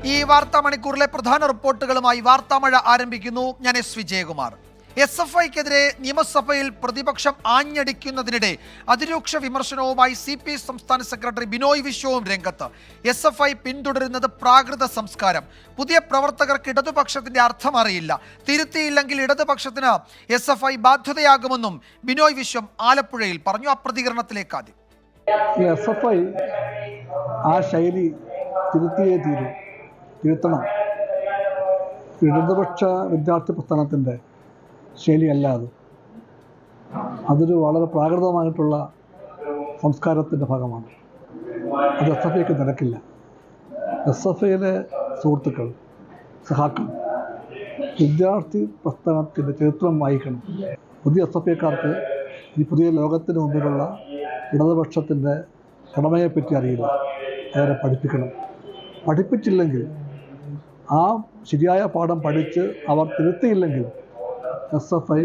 ഈ വാർത്താ മണിക്കൂറിലെ പ്രധാന റിപ്പോർട്ടുകളുമായി വാർത്താമഴ ആരംഭിക്കുന്നു. ഞാൻ എസ് വിജയകുമാർ. SFIക്കെതിരെ നിയമസഭയിൽ പ്രതിപക്ഷം ആഞ്ഞടിക്കുന്നതിനിടെ അതിരൂക്ഷ വിമർശനവുമായി CPI സംസ്ഥാന സെക്രട്ടറി ബിനോയ് വിശ്വവും രംഗത്ത്. SFI പിന്തുടരുന്നത് പ്രാകൃത സംസ്കാരം. പുതിയ പ്രവർത്തകർക്ക് ഇടതുപക്ഷത്തിന്റെ അർത്ഥം അറിയില്ല. തിരുത്തിയില്ലെങ്കിൽ ഇടതുപക്ഷത്തിന് SFI ബാധ്യതയാകുമെന്നും ബിനോയ് വിശ്വം ആലപ്പുഴയിൽ പറഞ്ഞു. ആ പ്രതികരണത്തിലേക്ക് ആദ്യം. SFI ആ ശൈലി തിരുത്തിയേ തിരുത്തണം. ഇടതുപക്ഷ വിദ്യാർത്ഥി പ്രസ്ഥാനത്തിൻ്റെ ശൈലിയല്ല അതൊരു വളരെ പ്രാകൃതമായിട്ടുള്ള സംസ്കാരത്തിൻ്റെ ഭാഗമാണ്. അത് SFIക്ക് നടക്കില്ല. SFIയിലെ സുഹൃത്തുക്കൾ, സഹാക്കൾ വിദ്യാർത്ഥി പ്രസ്ഥാനത്തിൻ്റെ ചരിത്രം വായിക്കണം. പുതിയ SFIക്കാർക്ക് ഈ പുതിയ ലോകത്തിന് മുമ്പിലുള്ള ഇടതുപക്ഷത്തിൻ്റെ കടമയെപ്പറ്റി അറിയില്ല. അവരെ പഠിപ്പിക്കണം. പഠിപ്പിച്ചില്ലെങ്കിൽ, ആ ശരിയായ പാഠം പഠിച്ച് അവർ തിരുത്തിയില്ലെങ്കിൽ SFI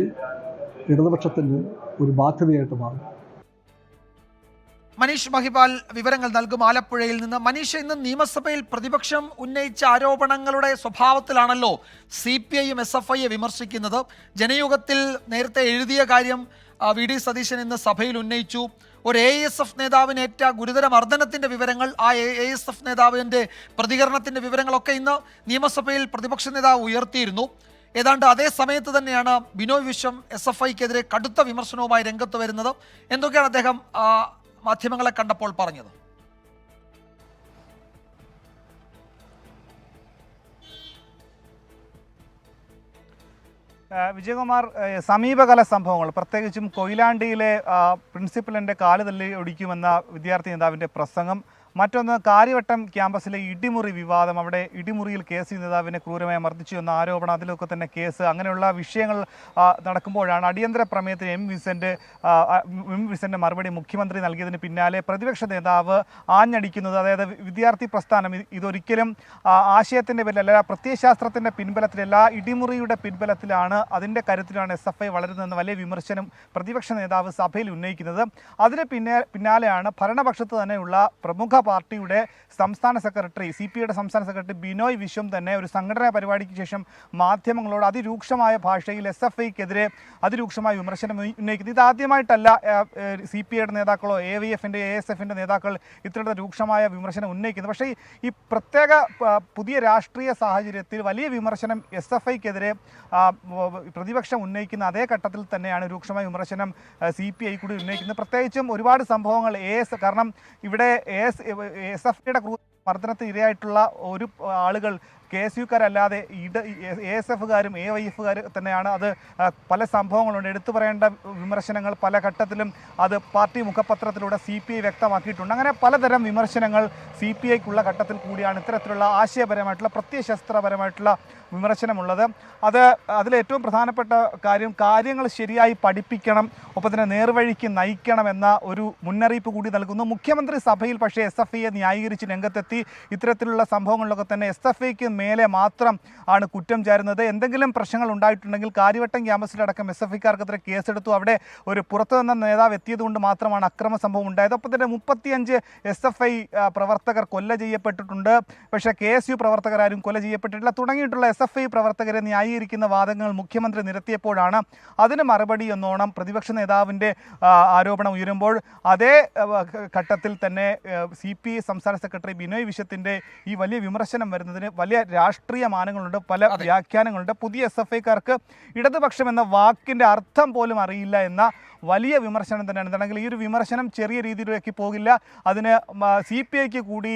ഇടതുപക്ഷത്തിന് ഒരു ബാധ്യതയായിട്ട് മാറും. മനീഷ് മഹിപാൽ വിവരങ്ങൾ നൽകും ആലപ്പുഴയിൽ നിന്ന്. മനീഷ്, ഇന്ന് നിയമസഭയിൽ പ്രതിപക്ഷം ഉന്നയിച്ച ആരോപണങ്ങളുടെ സ്വഭാവത്തിലാണല്ലോ CPIയും SFIയെ വിമർശിക്കുന്നത്. ജനയുഗത്തിൽ നേരത്തെ എഴുതിയ കാര്യം VD സതീശൻ ഇന്ന് സഭയിൽ ഉന്നയിച്ചു. ഒരു ASF നേതാവിനേറ്റ ഗുരുതര മർദ്ദനത്തിൻ്റെ വിവരങ്ങൾ, ആ ASF നേതാവിൻ്റെ പ്രതികരണത്തിൻ്റെ വിവരങ്ങളൊക്കെ ഇന്ന് നിയമസഭയിൽ പ്രതിപക്ഷ നേതാവ് ഉയർത്തിയിരുന്നു. ഏതാണ്ട് അതേ സമയത്ത് തന്നെയാണ് ബിനോയ് വിശ്വം SFIക്കെതിരെ കടുത്ത വിമർശനവുമായി രംഗത്ത് വരുന്നത്. എന്തൊക്കെയാണ് അദ്ദേഹം മാധ്യമങ്ങളെ കണ്ടപ്പോൾ പറഞ്ഞത്? വിജയകുമാർ, സമീപകാല സംഭവങ്ങൾ, പ്രത്യേകിച്ചും കൊയിലാണ്ടിയിലെ പ്രിൻസിപ്പലിൻ്റെ കാല് തല്ലി ഒടിക്കുമെന്ന വിദ്യാർത്ഥി നേതാവിൻ്റെ പ്രസംഗം, മറ്റൊന്ന് കാര്യവട്ടം ക്യാമ്പസിലെ ഇടിമുറി വിവാദം, അവിടെ ഇടിമുറിയിൽ KC നേതാവിനെ ക്രൂരമായി മർദ്ദിച്ചു എന്ന ആരോപണം, അതിലൊക്കെ തന്നെ കേസ്, അങ്ങനെയുള്ള വിഷയങ്ങൾ നടക്കുമ്പോഴാണ് അടിയന്തര പ്രമേയത്തിന് എം വിൻസെൻ്റ് മറുപടി മുഖ്യമന്ത്രി നൽകിയതിന് പിന്നാലെ പ്രതിപക്ഷ നേതാവ് ആഞ്ഞടിക്കുന്നത്. അതായത് വിദ്യാർത്ഥി പ്രസ്ഥാനം ഇതൊരിക്കലും ആശയത്തിൻ്റെ പേരിലല്ല, പ്രത്യയശാസ്ത്രത്തിൻ്റെ പിൻബലത്തിലല്ല, ഇടിമുറിയുടെ പിൻബലത്തിലാണ്, അതിൻ്റെ കരുത്തിലാണ് SFI വളരുന്നതെന്ന് വലിയ വിമർശനം പ്രതിപക്ഷ നേതാവ് സഭയിൽ ഉന്നയിക്കുന്നത്. അതിന് പിന്നാലെയാണ് ഭരണപക്ഷത്ത് തന്നെയുള്ള പ്രമുഖ പാർട്ടിയുടെ സംസ്ഥാന സെക്രട്ടറി, CPIയുടെ സംസ്ഥാന സെക്രട്ടറി ബിനോയ് വിശ്വം തന്നെ ഒരു സംഘടനാ പരിപാടിക്ക് ശേഷം മാധ്യമങ്ങളോട് അതിരൂക്ഷമായ ഭാഷയിൽ SFIക്കെതിരെ അതിരൂക്ഷമായ വിമർശനം ഉന്നയിക്കുന്നത്. ഇതാദ്യമായിട്ടല്ല CPIയുടെ നേതാക്കളോ AYFൻ്റെ ASFൻ്റെ നേതാക്കൾ ഇത്തരത്തിൽ രൂക്ഷമായ വിമർശനം ഉന്നയിക്കുന്നത്. പക്ഷേ ഈ പ്രത്യേക പുതിയ രാഷ്ട്രീയ സാഹചര്യത്തിൽ വലിയ വിമർശനം SFIക്കെതിരെ പ്രതിപക്ഷം ഉന്നയിക്കുന്ന അതേ ഘട്ടത്തിൽ തന്നെയാണ് രൂക്ഷമായ വിമർശനം CPI കൂടി ഉന്നയിക്കുന്നത്. പ്രത്യേകിച്ചും ഒരുപാട് സംഭവങ്ങൾ കാരണം ഇവിടെ SFIയുടെ മർദ്ദനത്തിന് ഇരയായിട്ടുള്ള ഒരു ആളുകൾ KSUക്കാരല്ലാതെ ASFകാരും AYFകാർ തന്നെയാണ്. അത് പല സംഭവങ്ങളുണ്ട്. എടുത്തു പറയേണ്ട വിമർശനങ്ങൾ പല ഘട്ടത്തിലും അത് പാർട്ടി മുഖപത്രത്തിലൂടെ CPI വ്യക്തമാക്കിയിട്ടുണ്ട്. അങ്ങനെ പലതരം വിമർശനങ്ങൾ CPIക്കുള്ള ഘട്ടത്തിൽ കൂടിയാണ് ഇത്തരത്തിലുള്ള ആശയപരമായിട്ടുള്ള പ്രത്യയശാസ്ത്രപരമായിട്ടുള്ള വിമർശനമുള്ളത്. അതിലേറ്റവും പ്രധാനപ്പെട്ട കാര്യങ്ങൾ ശരിയായി പഠിപ്പിക്കണം, ഒപ്പം തന്നെ നേർവഴിക്ക് നയിക്കണം എന്ന ഒരു മുന്നറിയിപ്പ് കൂടി നൽകുന്നു. മുഖ്യമന്ത്രി സഭയിൽ പക്ഷേ SFIയെ ന്യായീകരിച്ച് രംഗത്തെത്തി. ഇത്തരത്തിലുള്ള സംഭവങ്ങളിലൊക്കെ തന്നെ SFIക്ക് മേലെ മാത്രം ആണ് കുറ്റം ചാരുന്നത്. എന്തെങ്കിലും പ്രശ്നങ്ങൾ ഉണ്ടായിട്ടുണ്ടെങ്കിൽ കാര്യവട്ടം ക്യാമ്പസിലടക്കം SFIക്കാർക്കെതിരെ കേസെടുത്തു. അവിടെ ഒരു പുറത്തുനിന്ന നേതാവ് എത്തിയതുകൊണ്ട് മാത്രമാണ് അക്രമ സംഭവം ഉണ്ടായത്. ഒപ്പം തന്നെ 35 SFI പ്രവർത്തകർ കൊല ചെയ്യപ്പെട്ടിട്ടുണ്ട്. പക്ഷേ KSU പ്രവർത്തകരാരും കൊല ചെയ്യപ്പെട്ടിട്ടില്ല. തുടങ്ങിയിട്ടുള്ള SFI പ്രവർത്തകരെ ന്യായീകരിക്കുന്ന വാദങ്ങൾ മുഖ്യമന്ത്രി നിരത്തിയപ്പോഴാണ് അതിന് മറുപടി എന്നോണം പ്രതിപക്ഷ നേതാവിൻ്റെ ആരോപണം ഉയരുമ്പോൾ അതേ ഘട്ടത്തിൽ തന്നെ CPI സംസ്ഥാന സെക്രട്ടറി ബിനോയ് വിശ്വത്തിൻ്റെ ഈ വലിയ വിമർശനം വരുന്നതിന് വലിയ രാഷ്ട്രീയ മാനങ്ങളുണ്ട്, പല വ്യാഖ്യാനങ്ങളുണ്ട്. പുതിയ SFIക്കാർക്ക് ഇടതുപക്ഷം എന്ന വാക്കിൻ്റെ അർത്ഥം പോലും അറിയില്ല എന്ന വലിയ വിമർശനം തന്നെയാണ്. എന്താണെങ്കിൽ ഈ ഒരു വിമർശനം ചെറിയ രീതിയിലേക്ക് പോകില്ല. അതിന് CPIക്ക് കൂടി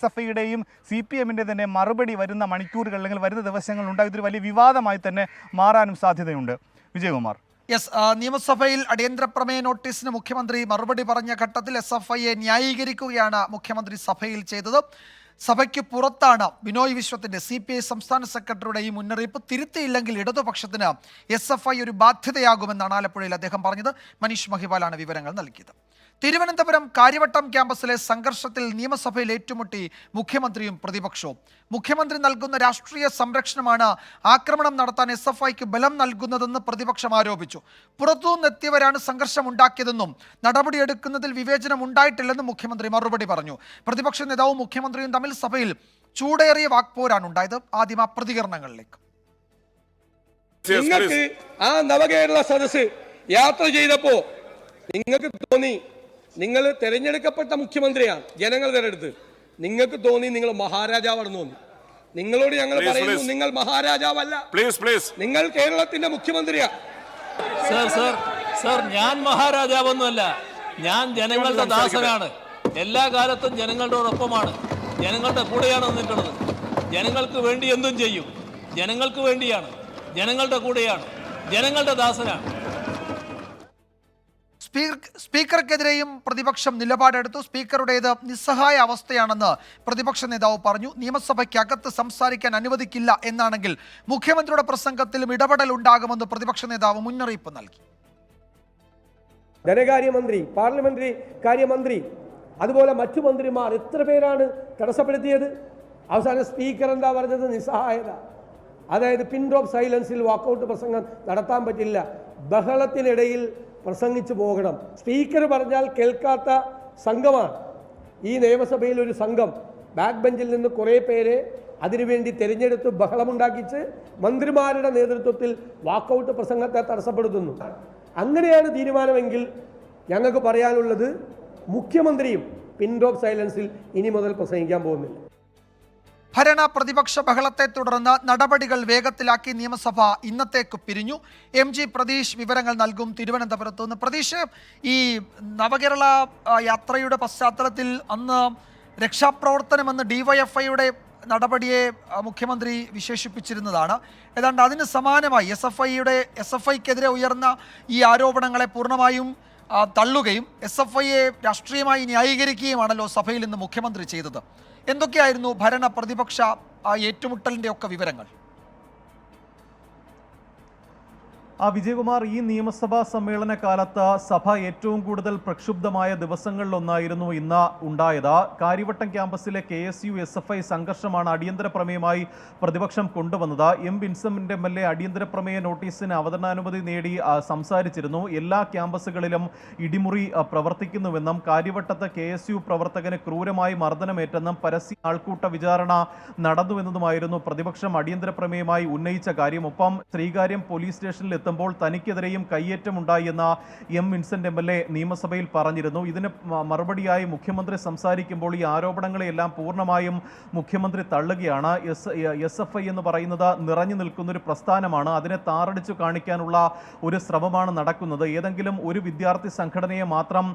SFIയുടെയും CPMൻ്റെ തന്നെ മറുപടി വരുന്ന മണിക്കൂറുകൾ അല്ലെങ്കിൽ വരുന്ന ദിവസങ്ങളുണ്ടാകും. ഇതൊരു വലിയ വിവാദമായി തന്നെ മാറാനും സാധ്യതയുണ്ട്. വിജയകുമാർ. നിയമസഭയിൽ അടിയന്തര പ്രമേയ നോട്ടീസിന് മുഖ്യമന്ത്രി മറുപടി പറഞ്ഞ ഘട്ടത്തിൽ SFIയെ ന്യായീകരിക്കുകയാണ് മുഖ്യമന്ത്രി സഭയിൽ ചെയ്തത്. സഭയ്ക്ക് പുറത്താണ് ബിനോയ് വിശ്വത്തിൻ്റെ CPI സംസ്ഥാന സെക്രട്ടറിയുടെ ഈ മുന്നറിയിപ്പ്. തിരുത്തിയില്ലെങ്കിൽ ഇടതുപക്ഷത്തിന് SFI ഒരു ബാധ്യതയാകുമെന്നാണ് ആലപ്പുഴയിൽ അദ്ദേഹം പറഞ്ഞത്. മനീഷ് മഹിപാലാണ് വിവരങ്ങൾ നൽകിയത്. തിരുവനന്തപുരം കാര്യവട്ടം ക്യാമ്പസിലെ സംഘർഷത്തിൽ നിയമസഭയിൽ ഏറ്റുമുട്ടി മുഖ്യമന്ത്രിയും പ്രതിപക്ഷവും. മുഖ്യമന്ത്രി നൽകുന്ന രാഷ്ട്രീയ സംരക്ഷണമാണ് ആക്രമണം നടത്താൻ SFIക്ക് ബലം നൽകുന്നതെന്ന് പ്രതിപക്ഷം ആരോപിച്ചു. പുറത്തുനിന്നെത്തിയവരാണ് സംഘർഷം ഉണ്ടാക്കിയതെന്നും നടപടിയെടുക്കുന്നതിൽ വിവേചനം ഉണ്ടായിട്ടില്ലെന്നും മുഖ്യമന്ത്രി മറുപടി പറഞ്ഞു. പ്രതിപക്ഷ നേതാവും മുഖ്യമന്ത്രിയും തമ്മിൽ സഭയിൽ ചൂടേറിയ വാക്പോരാണ് ഉണ്ടായത്. ആദ്യം ആ പ്രതികരണങ്ങളിലേക്ക്. നിങ്ങൾക്ക് ആ നവകേരള സദസ് യാത്ര ചെയ്തപ്പോ നിങ്ങൾക്ക് തോന്നി നിങ്ങൾ തെരഞ്ഞെടുക്കപ്പെട്ട മുഖ്യമന്ത്രിയാണ് ജനങ്ങൾ തെരഞ്ഞെടുത്ത്, നിങ്ങൾക്ക് തോന്നി നിങ്ങൾ മഹാരാജാവാണെന്ന് തോന്നി. നിങ്ങളോട് ഞങ്ങൾ പറയുന്നു, നിങ്ങൾ മഹാരാജാവല്ല, നിങ്ങൾ കേരളത്തിന്റെ മുഖ്യമന്ത്രിയാണ്. സർ ഞാൻ മഹാരാജാവൊന്നുമല്ല, ഞാൻ ജനങ്ങളുടെ ദാസനാണ്. എല്ലാ കാലത്തും ജനങ്ങളോടൊപ്പമാണ്, ജനങ്ങളുടെ കൂടെയാണ് നിന്നിട്ടുള്ളത്. ജനങ്ങൾക്ക് വേണ്ടി എന്തും ചെയ്യും, ജനങ്ങൾക്ക് വേണ്ടിയാണ്, ജനങ്ങളുടെ കൂടെയാണ്, ജനങ്ങളുടെ ദാസനാണ്. സ്പീക്കർക്കെതിരെയും പ്രതിപക്ഷം നിലപാടെടുത്തു. സ്പീക്കറുടേത് നിസ്സഹായ അവസ്ഥയാണെന്ന് പ്രതിപക്ഷ നേതാവ് പറഞ്ഞു. നിയമസഭയ്ക്കകത്ത് സംസാരിക്കാൻ അനുവദിക്കില്ല എന്നാണെങ്കിൽ മുഖ്യമന്ത്രിയുടെ പ്രസംഗത്തിലും ഇടപെടൽ ഉണ്ടാകുമെന്ന് പ്രതിപക്ഷ നേതാവ് മുന്നറിയിപ്പ് നൽകി. ധനകാര്യമന്ത്രി, പാർലമെന്ററി കാര്യമന്ത്രി, അതുപോലെ മറ്റു മന്ത്രിമാർ എത്ര പേരാണ് തടസ്സപ്പെടുത്തിയത്? അവസാനം സ്പീക്കർ എന്താ പറഞ്ഞത്? നിസ്സഹായത. അതായത് പിൻ ഡ്രോപ്പ് സൈലൻസിൽ വാക്കൗട്ട് പ്രസംഗം നടത്താൻ പറ്റില്ല, ബഹളത്തിനിടയിൽ പ്രസംഗിച്ചു പോകണം. സ്പീക്കർ പറഞ്ഞാൽ കേൾക്കാത്ത സംഘമാണ് ഈ നിയമസഭയിൽ. ഒരു സംഘം ബാക്ക് ബെഞ്ചിൽ നിന്ന് കുറേ പേരെ അതിനുവേണ്ടി തിരഞ്ഞെടുത്ത് ബഹളമുണ്ടാക്കിച്ച് മന്ത്രിമാരുടെ നേതൃത്വത്തിൽ വാക്കൗട്ട് പ്രസംഗത്തെ തടസ്സപ്പെടുത്തുന്നു. അങ്ങനെയാണ് തീരുമാനമെങ്കിൽ ഞങ്ങൾക്ക് പറയാനുള്ളത്, മുഖ്യമന്ത്രിയും പിൻ ഡ്രോപ്പ് സൈലൻസിൽ ഇനി മുതൽ പ്രസംഗിക്കാൻ പോകുന്നില്ല. ഭരണ പ്രതിപക്ഷ ബഹളത്തെ തുടർന്ന് നടപടികൾ വേഗത്തിലാക്കി നിയമസഭ ഇന്നത്തേക്ക് പിരിഞ്ഞു. MG പ്രതീഷ് വിവരങ്ങൾ നൽകും തിരുവനന്തപുരത്ത് നിന്ന്. പ്രതീഷ്, ഈ നവകേരള യാത്രയുടെ പശ്ചാത്തലത്തിൽ അന്ന് രക്ഷാപ്രവർത്തനമെന്ന് DYFIയുടെ നടപടിയെ മുഖ്യമന്ത്രി വിശേഷിപ്പിച്ചിരുന്നതാണ്. ഏതാണ്ട് അതിന് സമാനമായി SFIക്കെതിരെ ഉയർന്ന ഈ ആരോപണങ്ങളെ പൂർണ്ണമായും തള്ളുകയും SFIയെ രാഷ്ട്രീയമായി ന്യായീകരിക്കുകയുമാണല്ലോ സഭയിൽ ഇന്ന് മുഖ്യമന്ത്രി ചെയ്തത്. എന്തൊക്കെയായിരുന്നു ഭരണ പ്രതിപക്ഷ ഏറ്റുമുട്ടലിൻ്റെ ഒക്കെ വിവരങ്ങൾ? വിജയകുമാർ, ഈ നിയമസഭാ സമ്മേളന കാലത്ത് സഭ ഏറ്റവും കൂടുതൽ പ്രക്ഷുബ്ധമായ ദിവസങ്ങളിലൊന്നായിരുന്നു ഇന്ന് ഉണ്ടായത്. കാര്യവട്ടം ക്യാമ്പസിലെ KSU SFI സംഘർഷമാണ് അടിയന്തര പ്രമേയമായി പ്രതിപക്ഷം കൊണ്ടുവന്നത്. വിൻസെന്റ് MLA അടിയന്തര പ്രമേയ നോട്ടീസിന് അവതരണാനുമതി നേടി സംസാരിച്ചിരുന്നു. എല്ലാ ക്യാമ്പസുകളിലും ഇടിമുറി പ്രവർത്തിക്കുന്നുവെന്നും കാര്യവട്ടത്ത് KSU പ്രവർത്തകന് ക്രൂരമായി മർദ്ദനമേറ്റെന്നും പരസ്യ ആൾക്കൂട്ട വിചാരണ നടന്നുവെന്നതുമായിരുന്നു പ്രതിപക്ഷം അടിയന്തര പ്രമേയമായി ഉന്നയിച്ച കാര്യം. ഒപ്പം ശ്രീകാര്യം പോലീസ് സ്റ്റേഷനിൽ എത്തുമ്പോൾ തനിക്കെതിരെയും കയ്യേറ്റമുണ്ടായി എന്ന് വിൻസെന്റ് MLA നിയമസഭയിൽ പറഞ്ഞിരുന്നു. ഇതിന് മറുപടിയായി മുഖ്യമന്ത്രി സംസാരിക്കുമ്പോൾ ഈ ആരോപണങ്ങളെയെല്ലാം പൂർണ്ണമായും മുഖ്യമന്ത്രി തള്ളുകയാണ്. SFI എന്ന് പറയുന്നത് നിറഞ്ഞു നിൽക്കുന്ന ഒരു പ്രസ്ഥാനമാണ്, അതിനെ താറടിച്ചു കാണിക്കാനുള്ള ഒരു ശ്രമമാണ് നടക്കുന്നത്. ഏതെങ്കിലും ഒരു വിദ്യാർത്ഥി സംഘടനയെ മാത്രം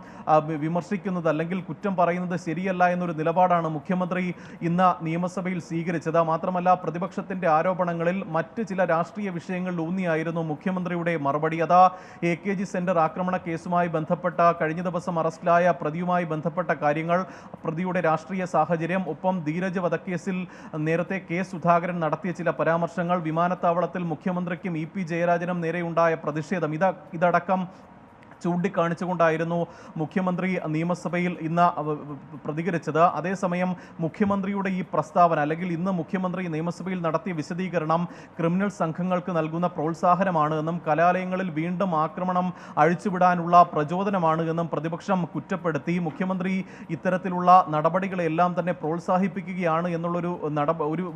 വിമർശിക്കുന്നത് അല്ലെങ്കിൽ കുറ്റം പറയുന്നത് ശരിയല്ല എന്നൊരു നിലപാടാണ് മുഖ്യമന്ത്രി ഇന്ന് നിയമസഭയിൽ സ്വീകരിച്ചത്. മാത്രമല്ല, പ്രതിപക്ഷത്തിന്റെ ആരോപണങ്ങളിൽ മറ്റ് ചില രാഷ്ട്രീയ വിഷയങ്ങളിൽ ഊന്നിയായിരുന്നു മുഖ്യമന്ത്രിയുടെ മറുപടി. അതാ AKG സെന്റർ ആക്രമണ കേസുമായി ബന്ധപ്പെട്ട കഴിഞ്ഞ ദിവസം അറസ്റ്റിലായ പ്രതിയുമായി ബന്ധപ്പെട്ട കാര്യങ്ങൾ, പ്രതിയുടെ രാഷ്ട്രീയ സാഹചര്യം, ഒപ്പം ധീരജ് വധക്കേസിൽ നേരത്തെ സുധാകരൻ നടത്തിയ ചില പരാമർശങ്ങൾ, വിമാനത്താവളത്തിൽ മുഖ്യമന്ത്രിക്കും EP ജയരാജനും നേരെയുണ്ടായ പ്രതിഷേധം, ഇതടക്കം ചൂണ്ടിക്കാണിച്ചുകൊണ്ടായിരുന്നു മുഖ്യമന്ത്രി നിയമസഭയിൽ ഇന്ന് പ്രതികരിച്ചത്. അതേസമയം മുഖ്യമന്ത്രിയുടെ ഈ പ്രസ്താവന അല്ലെങ്കിൽ ഇന്ന് മുഖ്യമന്ത്രി നിയമസഭയിൽ നടത്തിയ വിശദീകരണം ക്രിമിനൽ സംഘങ്ങൾക്ക് നൽകുന്ന പ്രോത്സാഹനമാണ് എന്നും കലാലയങ്ങളിൽ വീണ്ടും ആക്രമണം അഴിച്ചുവിടാനുള്ള പ്രചോദനമാണ് എന്നും പ്രതിപക്ഷം കുറ്റപ്പെടുത്തി. മുഖ്യമന്ത്രി ഇത്തരത്തിലുള്ള നടപടികളെല്ലാം തന്നെ പ്രോത്സാഹിപ്പിക്കുകയാണ് എന്നുള്ളൊരു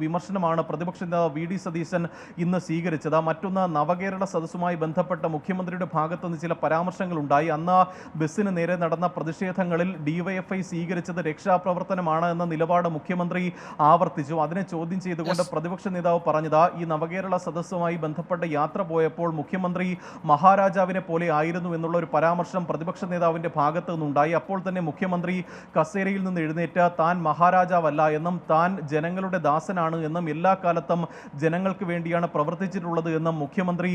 വിമർശനമാണ് പ്രതിപക്ഷ നേതാവ് VD സതീശൻ ഇന്ന് സ്വീകരിച്ചത്. മറ്റൊന്ന്, നവകേരള സദസ്സുമായി ബന്ധപ്പെട്ട മുഖ്യമന്ത്രിയുടെ ഭാഗത്തുനിന്ന് ചില പരാമർശങ്ങൾ ഉണ്ടായി. അന്ന് ബസ്സിന് നേരെ നടന്ന പ്രതിഷേധങ്ങളിൽ DYFI സ്വീകരിച്ചത് രക്ഷാപ്രവർത്തനമാണ് എന്ന നിലപാട് മുഖ്യമന്ത്രി ആവർത്തിച്ചു. അതിനെ ചോദ്യം ചെയ്തുകൊണ്ട് പ്രതിപക്ഷ നേതാവ് പറഞ്ഞത്, ഈ നവകേരള സദസ്സുമായി ബന്ധപ്പെട്ട യാത്ര പോയപ്പോൾ മുഖ്യമന്ത്രി മഹാരാജാവിനെ പോലെ ആയിരുന്നു എന്നുള്ള ഒരു പരാമർശം പ്രതിപക്ഷ നേതാവിന്റെ ഭാഗത്തു നിന്നുണ്ടായി. അപ്പോൾ തന്നെ മുഖ്യമന്ത്രി കസേരയിൽ നിന്ന് എഴുന്നേറ്റ് താൻ മഹാരാജാവല്ല എന്നും താൻ ജനങ്ങളുടെ ദാസനാണ് എന്നും എല്ലാ കാലത്തും ജനങ്ങൾക്ക് വേണ്ടിയാണ് പ്രവർത്തിച്ചിട്ടുള്ളത് എന്നും മുഖ്യമന്ത്രി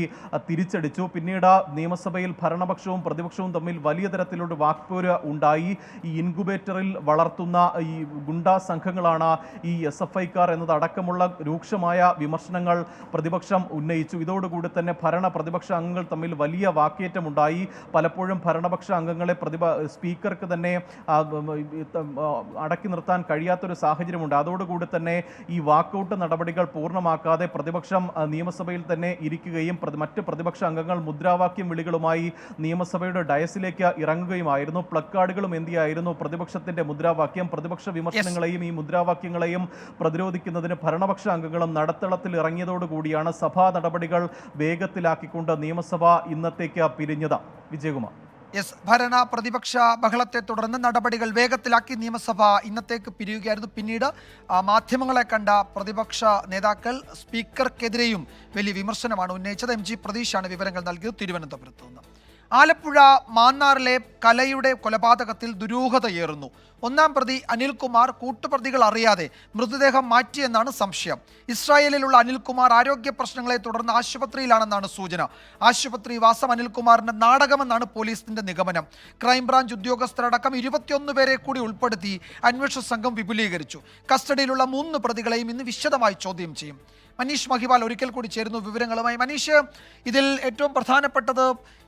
തിരിച്ചടിച്ചു. പിന്നീട് നിയമസഭയിൽ ഭരണപക്ഷവും പ്രതിപക്ഷവും തമ്മിൽ വലിയ തരത്തിലുള്ള വാക്പോര് ഉണ്ടായി. ഈ ഇൻകുബേറ്ററിൽ വളർത്തുന്ന ഈ ഗുണ്ടാ സംഘങ്ങളാണ് ഈ SFIക്കാർ എന്നതടക്കമുള്ള രൂക്ഷമായ വിമർശനങ്ങൾ പ്രതിപക്ഷം ഉന്നയിച്ചു. ഇതോടുകൂടി തന്നെ ഭരണ പ്രതിപക്ഷ അംഗങ്ങൾ തമ്മിൽ വലിയ വാക്കേറ്റമുണ്ടായി. പലപ്പോഴും ഭരണപക്ഷ അംഗങ്ങളെ സ്പീക്കർക്ക് തന്നെ അടക്കി നിർത്താൻ കഴിയാത്തൊരു സാഹചര്യമുണ്ട്. അതോടുകൂടി തന്നെ ഈ വാക്കൗട്ട് നടപടികൾ പൂർണ്ണമാക്കാതെ പ്രതിപക്ഷം നിയമസഭയിൽ തന്നെ ഇരിക്കുകയും മറ്റ് പ്രതിപക്ഷ അംഗങ്ങൾ മുദ്രാവാക്യം വിളികളുമായി നിയമസഭ നിയമസഭയുടെ ഡയസിലേക്ക് ഇറങ്ങുകയുമായിരുന്നു. പ്ലക്കാർഡുകളും എന്തിയായിരുന്നു പ്രതിപക്ഷത്തിന്റെ മുദ്രാവാക്യം. പ്രതിപക്ഷ വിമർശനങ്ങളെയും ഈ മുദ്രാവാക്യങ്ങളെയും പ്രതിരോധിക്കുന്നതിന് ഭരണപക്ഷ അംഗങ്ങളും നടുത്തളത്തിൽ ഇറങ്ങിയതോടുകൂടിയാണ് സഭാ നടപടികൾ വേഗത്തിലാക്കിക്കൊണ്ട് നിയമസഭ ഇന്നത്തേക്ക് പിരിഞ്ഞത്. വിജയകുമാർ. ഭരണ പ്രതിപക്ഷ ബഹളത്തെ തുടർന്ന് നടപടികൾ വേഗത്തിലാക്കി നിയമസഭ ഇന്നത്തേക്ക് പിരിയുകയായിരുന്നു. പിന്നീട് മാധ്യമങ്ങളെ കണ്ട പ്രതിപക്ഷ നേതാക്കൾ സ്പീക്കർക്കെതിരെയും വലിയ വിമർശനമാണ് ഉന്നയിച്ചത്. MG പ്രതീഷാണ് വിവരങ്ങൾ നൽകിയത് തിരുവനന്തപുരത്ത് നിന്ന്. ആലപ്പുഴ മാന്നാറിലെ കലയുടെ കൊലപാതകത്തിൽ ദുരൂഹതയേറുന്നു. ഒന്നാം പ്രതി അനിൽകുമാർ കൂട്ടുപ്രതികൾ അറിയാതെ മൃതദേഹം മാറ്റിയെന്നാണ് സംശയം. ഇസ്രായേലിലുള്ള അനിൽകുമാർ ആരോഗ്യ പ്രശ്നങ്ങളെ തുടർന്ന് ആശുപത്രിയിലാണെന്നാണ് സൂചന. ആശുപത്രി വാസം അനിൽകുമാറിന്റെ നാടകമെന്നാണ് പോലീസിന്റെ നിഗമനം. ക്രൈംബ്രാഞ്ച് ഉദ്യോഗസ്ഥരടക്കം 21 പേരെ കൂടി ഉൾപ്പെടുത്തി അന്വേഷണ സംഘം വിപുലീകരിച്ചു. കസ്റ്റഡിയിലുള്ള 3 പ്രതികളെയും ഇന്ന് വിശദമായി ചോദ്യം ചെയ്യും. മനീഷ് മഹിവാൽ ഒരിക്കൽ കൂടി ചേരുന്നു വിവരങ്ങളുമായി. മനീഷ്, ഇതിൽ ഏറ്റവും പ്രധാനപ്പെട്ടത്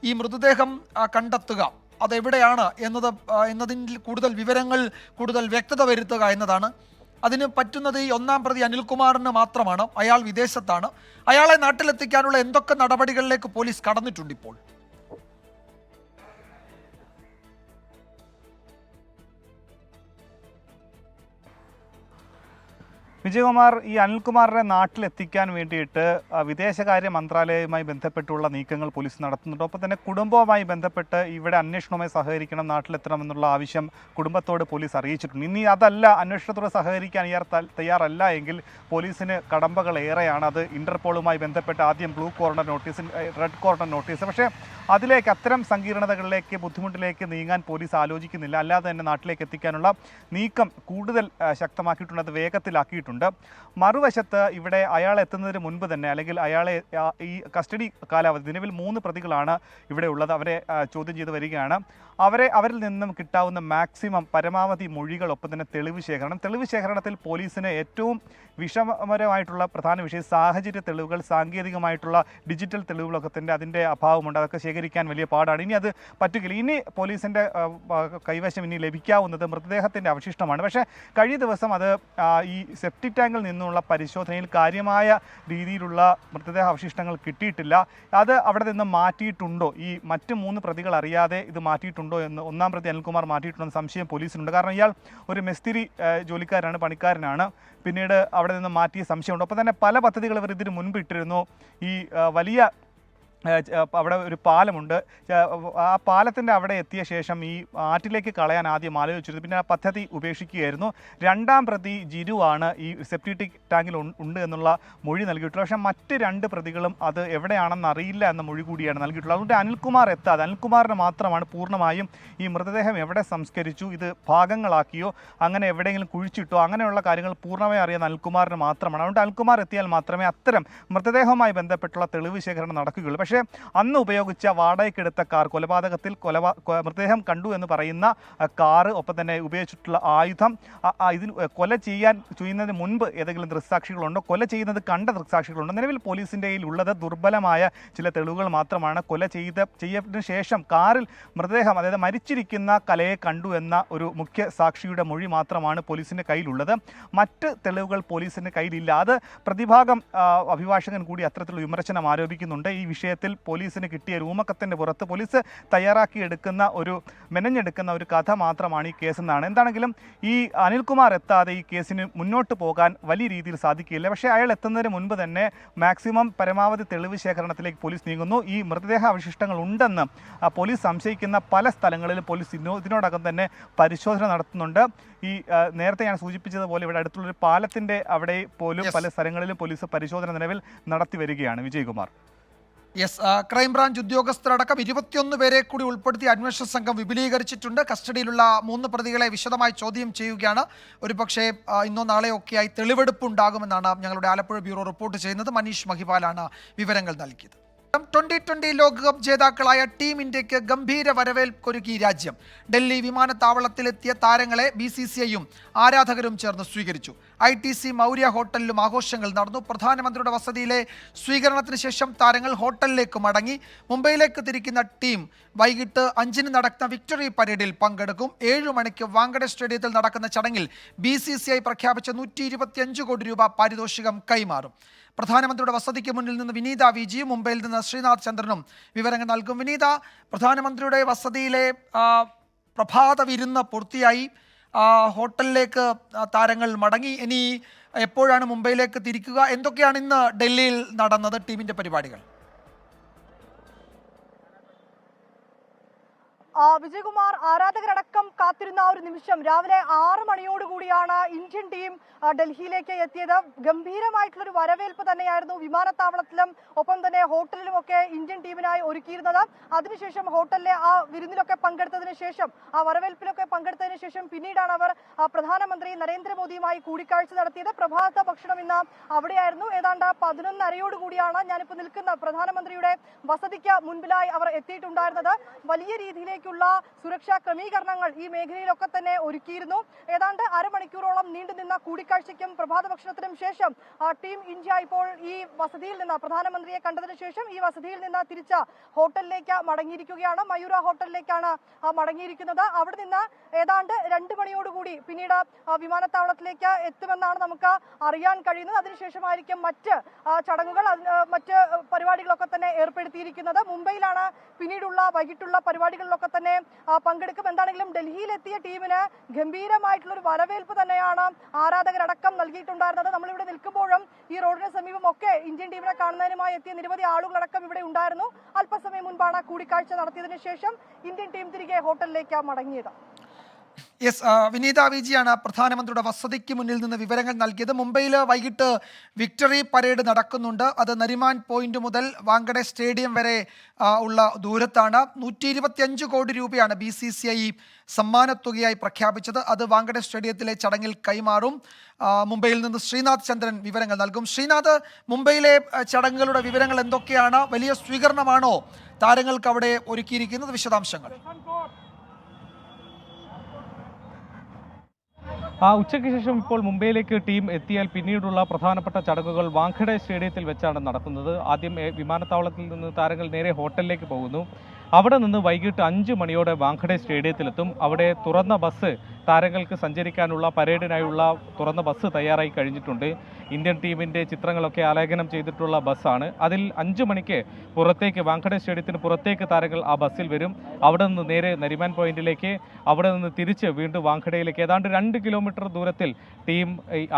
ഈ മൃതദേഹം കണ്ടെത്തുക, അതെവിടെയാണ് എന്നതിൽ കൂടുതൽ വിവരങ്ങൾ, കൂടുതൽ വ്യക്തത വരുത്തുക എന്നതാണ്. അതിന് പറ്റുന്നത് ഈ ഒന്നാം പ്രതി അനിൽകുമാറിന് മാത്രമാണ്. അയാൾ വിദേശത്താണ്. അയാളെ നാട്ടിലെത്തിക്കാനുള്ള എന്തൊക്കെ നടപടികളിലേക്ക് പോലീസ് കടന്നിട്ടുണ്ട് ഇപ്പോൾ? വിജയകുമാർ, ഈ അനിൽകുമാറിനെ നാട്ടിലെത്തിക്കാൻ വേണ്ടിയിട്ട് വിദേശകാര്യ മന്ത്രാലയവുമായി ബന്ധപ്പെട്ടുള്ള നീക്കങ്ങൾ പോലീസ് നടത്തുന്നുണ്ട്. ഒപ്പം തന്നെ കുടുംബവുമായി ബന്ധപ്പെട്ട് ഇവിടെ അന്വേഷണവുമായി സഹകരിക്കണം, നാട്ടിലെത്തണമെന്നുള്ള ആവശ്യം കുടുംബത്തോട് പോലീസ് അറിയിച്ചിട്ടുണ്ട്. ഇനി അതല്ല, അന്വേഷണത്തോട് സഹകരിക്കാൻ തയ്യാറല്ല എങ്കിൽ പോലീസിന് കടമ്പകൾ ഏറെയാണ്. അത് ഇന്റർപോളുമായി ബന്ധപ്പെട്ട് ആദ്യം blue corner notice, red corner notice. പക്ഷേ അതിലേക്ക് അത്തരം സങ്കീർണതകളിലേക്ക്, ബുദ്ധിമുട്ടിലേക്ക് നീങ്ങാൻ പോലീസ് ആലോചിക്കുന്നില്ല. അല്ലാതെ തന്നെ നാട്ടിലേക്ക് എത്തിക്കാനുള്ള നീക്കം കൂടുതൽ ശക്തമാക്കിയിട്ടുണ്ട്, അത് വേഗത്തിലാക്കിയിട്ടുണ്ട്. മറുവശത്ത് ഇവിടെ അയാൾ എത്തുന്നതിന് മുൻപ് തന്നെ, അല്ലെങ്കിൽ അയാളെ ഈ കസ്റ്റഡി കാലാവധി, നിലവിൽ 3 പ്രതികളാണ് ഇവിടെ ഉള്ളത്. അവരെ ചോദ്യം ചെയ്ത് വരികയാണ്. അവരിൽ നിന്നും കിട്ടാവുന്ന പരമാവധി മൊഴികൾ, ഒപ്പം തന്നെ തെളിവ് ശേഖരണത്തിൽ പോലീസിന് ഏറ്റവും വിഷമകരമായിട്ടുള്ള പ്രധാന വിഷയം സാഹചര്യ തെളിവുകൾ, സാങ്കേതികമായിട്ടുള്ള ഡിജിറ്റൽ തെളിവുകളൊക്കെ തന്നെ അതിൻ്റെ അഭാവമുണ്ട്. അതൊക്കെ ശേഖരിക്കാൻ വലിയ പാടാണ്. ഇനി അത് പറ്റുകയില്ല. ഇനി പോലീസിൻ്റെ കൈവശം ഇനി ലഭിക്കാവുന്നത് മൃതദേഹത്തിൻ്റെ അവശിഷ്ടമാണ്. പക്ഷേ കഴിഞ്ഞ ദിവസം അത് ഈ സെപ്റ്റിക് ടാങ്കിൽ നിന്നുള്ള പരിശോധനയിൽ കാര്യമായ രീതിയിലുള്ള മൃതദേഹ അവശിഷ്ടങ്ങൾ കിട്ടിയിട്ടില്ല. അത് അവിടെ നിന്ന് മാറ്റിയിട്ടുണ്ടോ, ഈ മറ്റ് 3 പ്രതികൾ അറിയാതെ ഇത് മാറ്റിയിട്ടുണ്ടോ എന്ന്, ഒന്നാം പ്രതി അനിൽകുമാർ മാറ്റിയിട്ടുണ്ടോ എന്ന് സംശയം പോലീസിനുണ്ട്. കാരണം ഇയാൾ ഒരു മേസ്തിരി ജോലിക്കാരനാണ്, പണിക്കാരനാണ്. പിന്നീട് അവിടെ നിന്ന് മാറ്റിയ സംശയമുണ്ട്. ഒപ്പം തന്നെ പല പദ്ധതികൾ ഇവർ ഇതിന് മുൻപ് ഇട്ടിരുന്നു. ഈ വലിയ അവിടെ ഒരു പാലമുണ്ട്. ആ പാലത്തിൻ്റെ അവിടെ എത്തിയ ശേഷം ഈ ആറ്റിലേക്ക് കളയാൻ ആദ്യം ആലോചിച്ചിരുന്നു. പിന്നെ ആ പദ്ധതി ഉപേക്ഷിക്കുകയായിരുന്നു. രണ്ടാം പ്രതി ജിരുവാണ് ഈ സെപ്റ്റിക് ടാങ്കിൽ ഉണ്ട് എന്നുള്ള മൊഴി നൽകിയിട്ടുള്ളത്. പക്ഷേ മറ്റ് 2 പ്രതികളും അത് എവിടെയാണെന്ന് അറിയില്ല എന്ന മൊഴി കൂടിയാണ് നൽകിയിട്ടുള്ളത്. അതുകൊണ്ട് അനിൽകുമാർ എത്താതെ, അനിൽകുമാറിന് മാത്രമാണ് പൂർണ്ണമായും ഈ മൃതദേഹം എവിടെ സംസ്കരിച്ചു, ഇത് ഭാഗങ്ങളാക്കിയോ അങ്ങനെ എവിടെയെങ്കിലും കുഴിച്ചിട്ടോ, അങ്ങനെയുള്ള കാര്യങ്ങൾ പൂർണ്ണമായി അറിയാൻ അനിൽകുമാറിന് മാത്രമാണ്. അതുകൊണ്ട് അനിൽകുമാർ എത്തിയാൽ മാത്രമേ അത്തരം മൃതദേഹവുമായി ബന്ധപ്പെട്ടുള്ള തെളിവ് ശേഖരണം നടക്കുകയുള്ളൂ. പക്ഷേ അന്ന് ഉപയോഗിച്ച വാടകയ്ക്കെടുത്ത കാർ, കൊലപാതകത്തിൽ മൃതദേഹം കണ്ടു എന്ന് പറയുന്ന കാറ്, ഒപ്പം തന്നെ ഉപയോഗിച്ചിട്ടുള്ള ആയുധം, ഇതിന് കൊല ചെയ്യുന്നതിന് മുൻപ് ഏതെങ്കിലും ദൃക്സാക്ഷികളുണ്ടോ, കൊല ചെയ്യുന്നത് കണ്ട ദൃക്സാക്ഷികളുണ്ടോ? നിലവിൽ പോലീസിൻ്റെ കയ്യിൽ ഉള്ളത് ദുർബലമായ ചില തെളിവുകൾ മാത്രമാണ്. കൊല ചെയ്തതിനു ശേഷം കാറിൽ മൃതദേഹം, അതായത് മരിച്ചിരിക്കുന്ന കലയെ കണ്ടു എന്ന ഒരു മുഖ്യ സാക്ഷിയുടെ മൊഴി മാത്രമാണ് പോലീസിൻ്റെ കയ്യിലുള്ളത്. മറ്റ് തെളിവുകൾ പോലീസിൻ്റെ കയ്യിലില്ല. അത് പ്രതിഭാഗം അഭിഭാഷകൻ കൂടി അത്തരത്തിലുള്ള വിമർശനം ആരോപിക്കുന്നുണ്ട്. ഈ വിഷയത്തിൽ പോലീസിന് കിട്ടിയ രൂമക്കത്തിൻ്റെ പുറത്ത് പോലീസ് മെനഞ്ഞെടുക്കുന്ന ഒരു കഥ മാത്രമാണ് ഈ കേസെന്നാണ്. എന്താണെങ്കിലും ഈ അനിൽകുമാർ എത്താതെ ഈ കേസിന് മുന്നോട്ട് പോകാൻ വലിയ രീതിയിൽ സാധിക്കില്ല. പക്ഷേ അയാൾ എത്തുന്നതിന് മുൻപ് തന്നെ പരമാവധി തെളിവ് ശേഖരണത്തിലേക്ക് പോലീസ് നീങ്ങുന്നു. ഈ മൃതദേഹ അവശിഷ്ടങ്ങൾ ഉണ്ടെന്ന് പോലീസ് സംശയിക്കുന്ന പല സ്ഥലങ്ങളിലും പോലീസ് ഇതിനോടകം തന്നെ പരിശോധന നടത്തുന്നുണ്ട്. ഈ നേരത്തെ ഞാൻ സൂചിപ്പിച്ചതുപോലെ ഇവിടെ അടുത്തുള്ളൊരു പാലത്തിൻ്റെ അവിടെ പോലും പല സ്ഥലങ്ങളിലും പോലീസ് പരിശോധന നിലവിൽ നടത്തി വരികയാണ്. വിജയകുമാർ. ക്രൈംബ്രാഞ്ച് ഉദ്യോഗസ്ഥരടക്കം 21 പേരെ കൂടി ഉൾപ്പെടുത്തി അന്വേഷണ സംഘം വിപുലീകരിച്ചിട്ടുണ്ട്. കസ്റ്റഡിയിലുള്ള 3 പ്രതികളെ വിശദമായി ചോദ്യം ചെയ്യുകയാണ്. ഒരുപക്ഷെ ഇന്നോ നാളെയോ ഒക്കെയായി തെളിവെടുപ്പ് ഉണ്ടാകുമെന്നാണ് ഞങ്ങളുടെ ആലപ്പുഴ ബ്യൂറോ റിപ്പോർട്ട് ചെയ്യുന്നത്. മനീഷ് മഹിപാലാണ് വിവരങ്ങൾ നൽകിയത്. 2020 ലോകകപ്പ് ജേതാക്കളായ ടീം ഇന്ത്യക്ക് ഗംഭീര വരവേൽപ്പൊരുക്കി രാജ്യം. ഡൽഹി വിമാനത്താവളത്തിലെത്തിയ താരങ്ങളെ BCCIയും ആരാധകരും ചേർന്ന് സ്വീകരിച്ചു. ITC മൗര്യ ഹോട്ടലിലും ആഘോഷങ്ങൾ നടന്നു. പ്രധാനമന്ത്രിയുടെ വസതിയിലെ സ്വീകരണത്തിന് ശേഷം താരങ്ങൾ ഹോട്ടലിലേക്ക് മടങ്ങി. മുംബൈയിലേക്ക് തിരിക്കുന്ന ടീം വൈകിട്ട് 5-ന് നടക്കുന്ന വിക്ടറി പരേഡിൽ പങ്കെടുക്കും. 7 മണിക്ക് വാങ്കഡെ സ്റ്റേഡിയത്തിൽ നടക്കുന്ന ചടങ്ങിൽ BCCI പ്രഖ്യാപിച്ച 125 കോടി രൂപ പാരിതോഷികം കൈമാറും. പ്രധാനമന്ത്രിയുടെ വസതിക്ക് മുന്നിൽ നിന്ന് വിനീത വിജിയും മുംബൈയിൽ നിന്ന് ശ്രീനാഥ് ചന്ദ്രനും വിവരങ്ങൾ നൽകും. വിനീത, പ്രധാനമന്ത്രിയുടെ വസതിയിലെ പ്രഭാത വിരുന്ന് പൂർത്തിയായി. ഹോട്ടലിലേക്ക് താരങ്ങൾ മടങ്ങി. ഇനി എപ്പോഴാണ് മുംബൈയിലേക്ക് തിരിക്കുക? എന്തൊക്കെയാണ് ഇന്ന് ഡൽഹിയിൽ നടന്നത് ടീമിന്റെ പരിപാടികൾ? വിജയകുമാർ, ആരാധകരടക്കം കാത്തിരുന്ന ഒരു നിമിഷം രാവിലെ 6 മണിയോടുകൂടിയാണ് ഇന്ത്യൻ ടീം ഡൽഹിയിലേക്ക് എത്തിയത്. ഗംഭീരമായിട്ടുള്ളൊരു വരവേൽപ്പ് തന്നെയായിരുന്നു വിമാനത്താവളത്തിലും ഒപ്പം തന്നെ ഹോട്ടലിലുമൊക്കെ ഇന്ത്യൻ ടീമിനായി ഒരുക്കിയിരുന്നത്. അതിനുശേഷം ഹോട്ടലിലെ ആ വിരുന്നിലൊക്കെ പങ്കെടുത്തതിന് ശേഷം, ആ വരവേൽപ്പിലൊക്കെ പങ്കെടുത്തതിന് ശേഷം പിന്നീടാണ് അവർ പ്രധാനമന്ത്രി നരേന്ദ്രമോദിയുമായി കൂടിക്കാഴ്ച നടത്തിയത്. പ്രഭാത ഭക്ഷണം ഇന്ന് അവിടെയായിരുന്നു. ഏതാണ്ട് 11:30യോടുകൂടിയാണ് ഞാനിപ്പോൾ നിൽക്കുന്ന പ്രധാനമന്ത്രിയുടെ വസതിക്ക് മുൻപിലായി അവർ എത്തിയിട്ടുണ്ടായിരുന്നത്. വലിയ രീതിയിലേക്ക് സുരക്ഷാ ക്രമീകരണങ്ങൾ ഈ മേഖലയിലൊക്കെ തന്നെ ഒരുക്കിയിരുന്നു. ഏതാണ്ട് അരമണിക്കൂറോളം നീണ്ടുനിന്ന കൂടിക്കാഴ്ചയ്ക്കും പ്രഭാത ഭക്ഷണത്തിനും ശേഷം ടീം ഇന്ത്യ ഇപ്പോൾ ഈ വസതിയിൽ നിന്ന് പ്രധാനമന്ത്രിയെ കണ്ടതിന് ശേഷം ഈ വസതിയിൽ നിന്ന് തിരിച്ച ഹോട്ടലിലേക്ക് മടങ്ങിയിരിക്കുകയാണ്. മയൂര ഹോട്ടലിലേക്കാണ് മടങ്ങിയിരിക്കുന്നത്. അവിടെ നിന്ന് ഏതാണ്ട് 2 മണിയോടുകൂടി പിന്നീട് വിമാനത്താവളത്തിലേക്ക് എത്തുമെന്നാണ് നമുക്ക് അറിയാൻ കഴിയുന്നത്. അതിനുശേഷമായിരിക്കും മറ്റ് ചടങ്ങുകൾ, മറ്റ് പരിപാടികളൊക്കെ തന്നെ ഏർപ്പെടുത്തിയിരിക്കുന്നത്. മുംബൈയിലാണ് പിന്നീടുള്ള വൈകിട്ടുള്ള പരിപാടികളിലൊക്കെ തന്നെ പങ്കെടുക്കും. എന്താണെങ്കിലും ഡൽഹിയിലെത്തിയ ടീമിന് ഗംഭീരമായിട്ടുള്ള ഒരു വരവേൽപ്പ് തന്നെയാണ് ആരാധകരടക്കം നൽകിയിട്ടുണ്ടായിരുന്നത്. നമ്മളിവിടെ നിൽക്കുമ്പോഴും ഈ റോഡിന് സമീപമൊക്കെ ഇന്ത്യൻ ടീമിനെ കാണുന്നതിനുമായി എത്തിയ നിരവധി ആളുകളടക്കം ഇവിടെ ഉണ്ടായിരുന്നു. അല്പസമയം മുൻപാണ് കൂടിക്കാഴ്ച നടത്തിയതിനു ശേഷം ഇന്ത്യൻ ടീം തിരികെ ഹോട്ടലിലേക്ക് മടങ്ങിയത്. വിനീത വിജിയാണ് പ്രധാനമന്ത്രിയുടെ വസതിക്ക് മുന്നിൽ നിന്ന് വിവരങ്ങൾ നൽകിയത്. മുംബൈയിൽ വൈകിട്ട് വിക്ടറി പരേഡ് നടക്കുന്നുണ്ട്. അത് നരിമാൻ പോയിന്റ് മുതൽ വാങ്കഡെ സ്റ്റേഡിയം വരെ ഉള്ള ദൂരത്താണ്. 125 കോടി രൂപയാണ് BCCI സമ്മാനത്തുകയായി പ്രഖ്യാപിച്ചത്. അത് വാങ്കഡെ സ്റ്റേഡിയത്തിലെ ചടങ്ങിൽ കൈമാറും. മുംബൈയിൽ നിന്ന് ശ്രീനാഥ് ചന്ദ്രൻ വിവരങ്ങൾ നൽകും. ശ്രീനാഥ്, മുംബൈയിലെ ചടങ്ങുകളുടെ വിവരങ്ങൾ എന്തൊക്കെയാണ്? വലിയ സ്വീകരണമാണോ താരങ്ങൾക്ക് അവിടെ ഒരുക്കിയിരിക്കുന്നത്? വിശദാംശങ്ങൾ. ഉച്ചയ്ക്ക് ശേഷം ഇപ്പോൾ മുംബൈയിലേക്ക് ടീം എത്തിയാൽ പിന്നീടുള്ള പ്രധാനപ്പെട്ട ചടങ്ങുകൾ വാങ്കഡെ സ്റ്റേഡിയത്തിൽ വെച്ചാണ് നടക്കുന്നത്. ആദ്യം വിമാനത്താവളത്തിൽ നിന്ന് താരങ്ങൾ നേരെ ഹോട്ടലിലേക്ക് പോകുന്നു. അവിടെ നിന്ന് വൈകിട്ട് 5 മണിയോടെ വാങ്കഡെ സ്റ്റേഡിയത്തിലെത്തും. അവിടെ തുറന്ന ബസ്, താരങ്ങൾക്ക് സഞ്ചരിക്കാനുള്ള പരേഡിനായുള്ള തുറന്ന ബസ് തയ്യാറായി കഴിഞ്ഞിട്ടുണ്ട്. ഇന്ത്യൻ ടീമിൻ്റെ ചിത്രങ്ങളൊക്കെ ആലേഖനം ചെയ്തിട്ടുള്ള ബസ്സാണ്. അതിൽ 5 മണിക്ക് പുറത്തേക്ക്, വാങ്കഡെ സ്റ്റേഡിയത്തിന് പുറത്തേക്ക് താരങ്ങൾ ആ ബസ്സിൽ വരും. അവിടെ നിന്ന് നേരെ നരിമാൻ പോയിന്റിലേക്ക്, അവിടെ നിന്ന് തിരിച്ച് വീണ്ടും വാങ്കഡയിലേക്ക് ഏതാണ്ട് 2 കിലോമീറ്റർ ദൂരത്തിൽ ടീം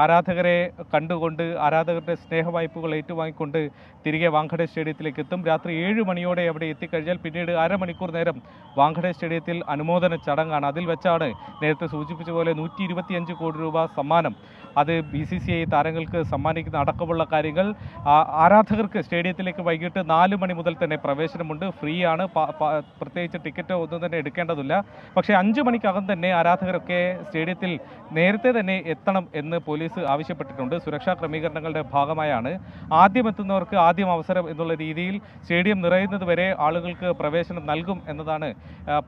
ആരാധകരെ കണ്ടുകൊണ്ട്, ആരാധകരുടെ സ്നേഹവായ്പകൾ ഏറ്റുവാങ്ങിക്കൊണ്ട് തിരികെ വാങ്കഡെ സ്റ്റേഡിയത്തിലേക്ക് എത്തും. രാത്രി 7 മണിയോടെ അവിടെ എത്തിക്കഴിഞ്ഞാൽ പിന്നീട് അരമണിക്കൂർ നേരം വാങ്കഡെ സ്റ്റേഡിയത്തിൽ അനുമോദന ചടങ്ങാണ്. അതിൽ വെച്ചാണ് നേരത്തെ സൂചിപ്പിച്ച പോലെ 125 കോടി രൂപ സമ്മാനം അത് BCCI താരങ്ങൾക്ക് സമ്മാനിക്കുന്ന അടക്കമുള്ള കാര്യങ്ങൾ. ആരാധകർക്ക് സ്റ്റേഡിയത്തിലേക്ക് വൈകിട്ട് 4 മണി മുതൽ തന്നെ പ്രവേശനമുണ്ട്. ഫ്രീ ആണ്. പ്രത്യേകിച്ച് ടിക്കറ്റോ ഒന്നും തന്നെ എടുക്കേണ്ടതില്ല. പക്ഷേ 5 മണിക്കകം തന്നെ ആരാധകരൊക്കെ സ്റ്റേഡിയത്തിൽ നേരത്തെ തന്നെ എത്തണം എന്ന് പോലീസ് ആവശ്യപ്പെട്ടിട്ടുണ്ട്. സുരക്ഷാ ക്രമീകരണങ്ങളുടെ ഭാഗമായാണ് ആദ്യം എത്തുന്നവർക്ക് ആദ്യം അവസരം എന്നുള്ള രീതിയിൽ സ്റ്റേഡിയം നിറയുന്നത് വരെ ആളുകൾക്ക് പ്രവേശനം നൽകും എന്നതാണ്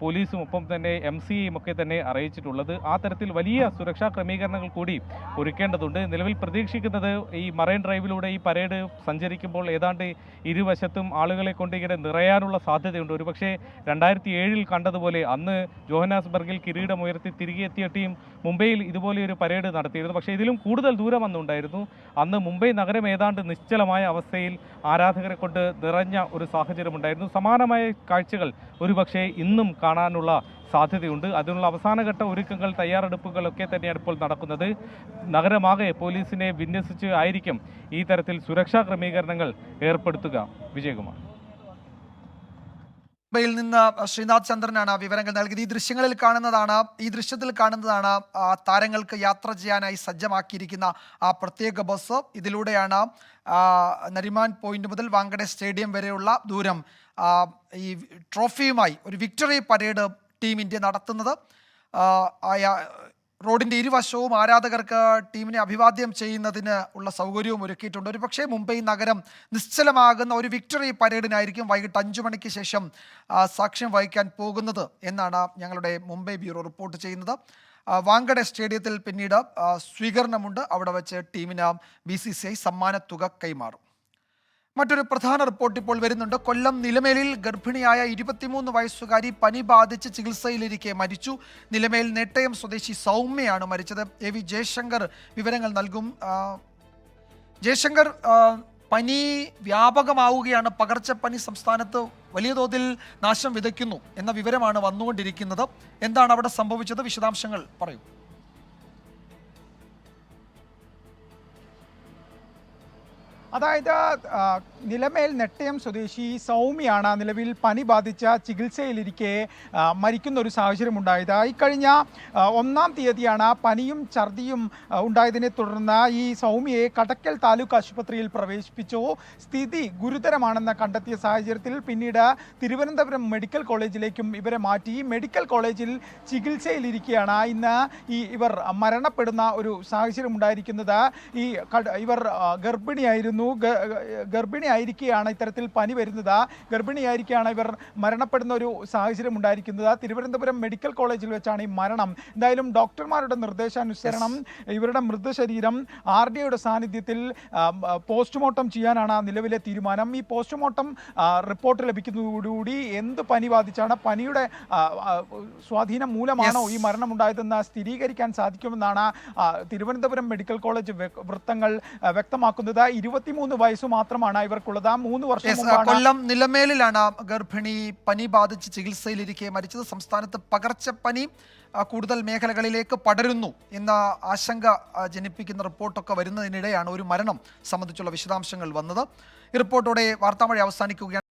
പോലീസും ഒപ്പം തന്നെ MCAയും ഒക്കെ തന്നെ അറിയിച്ചിട്ടുള്ളത്. ആ തരത്തിൽ വലിയ സുരക്ഷാ ക്രമീകരണങ്ങൾ കൂടി ഒരുക്കേണ്ടതുണ്ട്. നിലവിൽ പ്രതീക്ഷിക്കുന്നത് ഈ മറൈൻ ഡ്രൈവിലൂടെ ഈ പരേഡ് സഞ്ചരിക്കുമ്പോൾ ഏതാണ്ട് ഇരുവശത്തും ആളുകളെ കൊണ്ട് ഇങ്ങനെ നിറയാനുള്ള സാധ്യതയുണ്ട്. ഒരുപക്ഷെ 2007 കണ്ടതുപോലെ അന്ന് ജോഹന്നാസ്ബർഗിൽ കിരീടമുയർത്തി തിരികെ എത്തിയ ടീം മുംബൈയിൽ ഇതുപോലെയൊരു പരേഡ് നടത്തിയിരുന്നു. പക്ഷേ ഇതിലും കൂടുതൽ ദൂരം അന്നുണ്ടായിരുന്നു. അന്ന് മുംബൈ നഗരം ഏതാണ്ട് നിശ്ചലമായ അവസ്ഥയിൽ ആരാധകരെ കൊണ്ട് നിറഞ്ഞ ഒരു സാഹചര്യമുണ്ടായിരുന്നു. സമാനമായ കാഴ്ചകൾ ഒരുപക്ഷെ ഇന്നും കാണാനുള്ള സാധ്യതയുണ്ട്. അതിനുള്ള അവസാനഘട്ട ഒരുക്കങ്ങൾ, തയ്യാറെടുപ്പുകളൊക്കെ തന്നെയാണ് ഇപ്പോൾ നടക്കുന്നത്. നഗരമാകെ പോലീസിനെ വിന്യസിച്ച് ആയിരിക്കും ഈ തരത്തിൽ സുരക്ഷാ ക്രമീകരണങ്ങൾ ഏർപ്പെടുത്തുക. വിജയകുമാർ. മുംബൈയിൽ നിന്ന് ശ്രീനാഥ് ചന്ദ്രനാണ് വിവരങ്ങൾ നൽകിയത്. ഈ ദൃശ്യത്തിൽ കാണുന്നതാണ് താരങ്ങൾക്ക് യാത്ര ചെയ്യാനായി സജ്ജമാക്കിയിരിക്കുന്ന ആ പ്രത്യേക ബസ്. ഇതിലൂടെയാണ് നരിമാൻ പോയിന്റ് മുതൽ വാങ്കഡെ സ്റ്റേഡിയം വരെയുള്ള ദൂരം ഈ ട്രോഫിയുമായി ഒരു വിക്ടറി പരേഡ് ടീം ഇന്ത്യ നടത്തുന്നത്. റോഡിൻ്റെ ഇരുവശവും ആരാധകർക്ക് ടീമിനെ അഭിവാദ്യം ചെയ്യുന്നതിന് ഉള്ള സൗകര്യവും ഒരുക്കിയിട്ടുണ്ട്. ഒരു പക്ഷേ മുംബൈ നഗരം നിശ്ചലമാകുന്ന ഒരു വിക്ടറി പരേഡിനായിരിക്കും വൈകിട്ട് 5 മണിക്ക് ശേഷം സാക്ഷ്യം വഹിക്കാൻ പോകുന്നത് എന്നാണ് ഞങ്ങളുടെ മുംബൈ ബ്യൂറോ റിപ്പോർട്ട് ചെയ്യുന്നത്. വാങ്കഡെ സ്റ്റേഡിയത്തിൽ പിന്നീട് സ്വീകരണമുണ്ട്. അവിടെ വെച്ച് ടീമിന് BCCI സമ്മാനത്തുക കൈമാറും. മറ്റൊരു പ്രധാന റിപ്പോർട്ട് ഇപ്പോൾ വരുന്നുണ്ട്. കൊല്ലം നിലമേലിൽ ഗർഭിണിയായ 23 വയസ്സുകാരി പനി ബാധിച്ച് ചികിത്സയിലിരിക്കെ മരിച്ചു. നിലമേൽ നെട്ടയം സ്വദേശി സൗമ്യയാണ് മരിച്ചത്. AV ജയശങ്കർ വിവരങ്ങൾ നൽകും. ജയശങ്കർ, പനി വ്യാപകമാവുകയാണ്. പകർച്ചപ്പനി സംസ്ഥാനത്ത് വലിയ തോതിൽ നാശം വിതയ്ക്കുന്നു എന്ന വിവരമാണ് വന്നുകൊണ്ടിരിക്കുന്നത്. എന്താണ് അവിടെ സംഭവിച്ചത്? വിശദാംശങ്ങൾ പറയൂ. അതായത് നിലമേൽ നെട്ടയം സ്വദേശി സൗമ്യയാണ് നിലവിൽ പനി ബാധിച്ച ചികിത്സയിലിരിക്കെ മരിക്കുന്ന ഒരു സാഹചര്യം ഉണ്ടായത്. ഇക്കഴിഞ്ഞ 1-ാം തീയതിയാണ് പനിയും ഛർദിയും ഉണ്ടായതിനെ തുടർന്ന് ഈ സൗമ്യയെ കടക്കൽ താലൂക്ക് ആശുപത്രിയിൽ പ്രവേശിപ്പിച്ചു. സ്ഥിതി ഗുരുതരമാണെന്ന് കണ്ടെത്തിയ സാഹചര്യത്തിൽ പിന്നീട് തിരുവനന്തപുരം മെഡിക്കൽ കോളേജിലേക്കും ഇവരെ മാറ്റി. മെഡിക്കൽ കോളേജിൽ ചികിത്സയിലിരിക്കെയാണ് ഇന്ന് ഇവർ മരണപ്പെടുന്ന ഒരു സാഹചര്യം ഉണ്ടായിരിക്കുന്നത്. ഇവർ ഗർഭിണിയായിരുന്നു. ഗർഭിണിയായിരിക്കെയാണ് ഇത്തരത്തിൽ പനി വരുന്നത്. ഗർഭിണിയായിരിക്കെയാണ് ഇവർ മരണപ്പെടുന്ന ഒരു സാഹചര്യം ഉണ്ടായിരിക്കുന്നത്. തിരുവനന്തപുരം മെഡിക്കൽ കോളേജിൽ വെച്ചാണ് ഈ മരണം. എന്തായാലും ഡോക്ടർമാരുടെ നിർദ്ദേശാനുസരണം ഇവരുടെ മൃതശരീരം RDOയുടെ സാന്നിധ്യത്തിൽ പോസ്റ്റ്മോർട്ടം ചെയ്യാനാണ് നിലവിലെ തീരുമാനം. ഈ പോസ്റ്റ്മോർട്ടം റിപ്പോർട്ട് ലഭിക്കുന്നതോടുകൂടി എന്ത് പനി ബാധിച്ചാണ്, പനിയുടെ സ്വാധീനം മൂലമാണോ ഈ മരണമുണ്ടായതെന്ന് സ്ഥിരീകരിക്കാൻ സാധിക്കുമെന്നാണ് തിരുവനന്തപുരം മെഡിക്കൽ കോളേജ് വൃത്തങ്ങൾ വ്യക്തമാക്കുന്നത്. 23 വയസ്സ് മാത്രമാണ് ഇവർക്കുള്ളത്. 3 വർഷം മുമ്പാണ് കൊല്ലം നിലമേലിലാണ് ഗർഭിണി പനി ബാധിച്ച് ചികിത്സയിലിരിക്കെ മരിച്ചത്. സംസ്ഥാനത്ത് പകർച്ചപ്പനി കൂടുതൽ മേഖലകളിലേക്ക് പടരുന്നു എന്ന ആശങ്ക ജനിപ്പിക്കുന്ന റിപ്പോർട്ടൊക്കെ വരുന്നതിനിടെയാണ് ഒരു മരണം സംബന്ധിച്ചുള്ള വിശദാംശങ്ങൾ വന്നത്. ഈ റിപ്പോർട്ടോടെ വാർത്താമഴ അവസാനിക്കുകയാണ്.